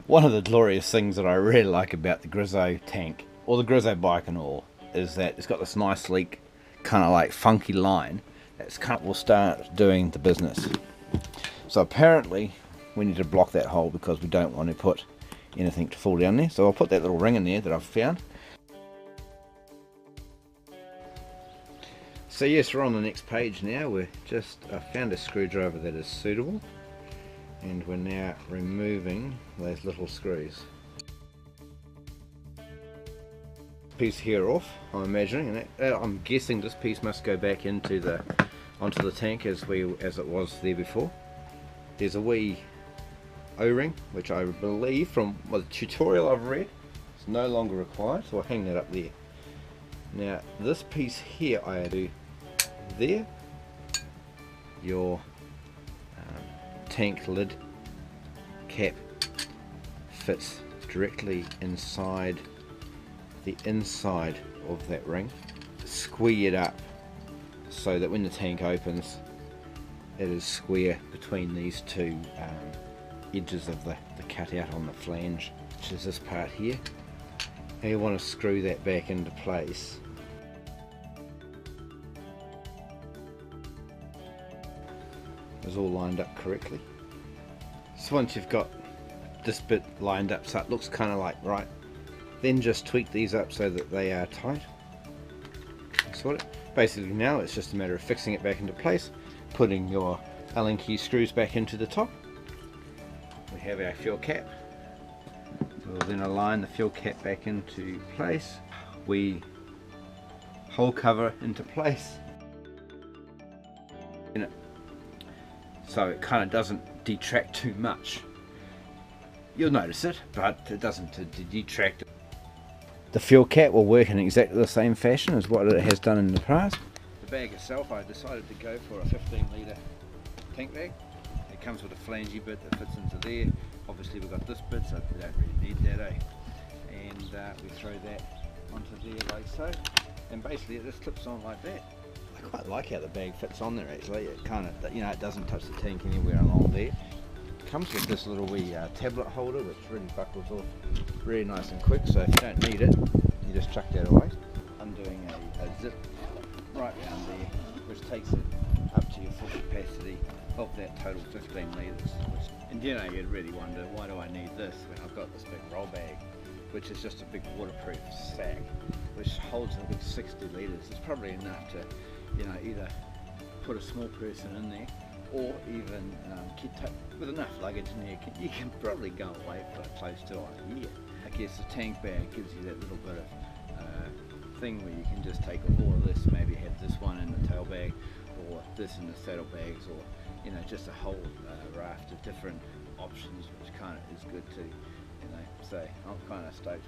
One of the glorious things that I really like about the Griso tank, or the Griso bike and all, is that it's got this nice sleek, kind of like funky line that's kind of will start doing the business. So apparently we need to block that hole because we don't want to put anything to fall down there. So I'll put that little ring in there that I've found. So yes, we're on the next page now. I found a screwdriver that is suitable, and we're now removing those little screws. Piece here off, I'm imagining, and I'm guessing this piece must go back onto the tank as it was there before. There's a wee O-ring, which I believe from the tutorial I've read is no longer required, so I'll hang that up there. Now this piece here I do there, your tank lid cap fits directly inside the inside of that ring. Square it up so that when the tank opens it is square between these two edges of the cutout on the flange, which is this part here. And you want to screw that back into place. It's all lined up correctly. So once you've got this bit lined up so it looks kind of like right, then just tweak these up so that they are tight. Sort it. Basically now it's just a matter of fixing it back into place, putting your Allen key screws back into the top. We have our fuel cap. We'll then align the fuel cap back into place. We hole cover into place. So it kind of doesn't detract too much. You'll notice it, but it doesn't detract. The fuel cap will work in exactly the same fashion as what it has done in the past. The bag itself, I decided to go for a 15 litre tank bag. It comes with a flangey bit that fits into there. Obviously we've got this bit, so we don't really need that, and we throw that onto there like so, and basically it just clips on like that. I quite like how the bag fits on there actually. It kind of, it doesn't touch the tank anywhere along there. It comes with this little wee tablet holder which really buckles off really nice and quick, so if you don't need it, you just chuck that away. I'm doing a zip right round there, which takes it up to your full capacity of that total 15 litres. And you'd really wonder, why do I need this when I've got this big roll bag, which is just a big waterproof sack, which holds a good 60 litres. It's probably enough to either put a small person in there, or even with enough luggage in there, you can probably go away for close to a year. I guess the tank bag gives you that little bit of thing where you can just take all of this, maybe have this one in the tail bag, or this in the saddle bags, or just a whole raft of different options, which kind of is good too. So I'm kind of stoked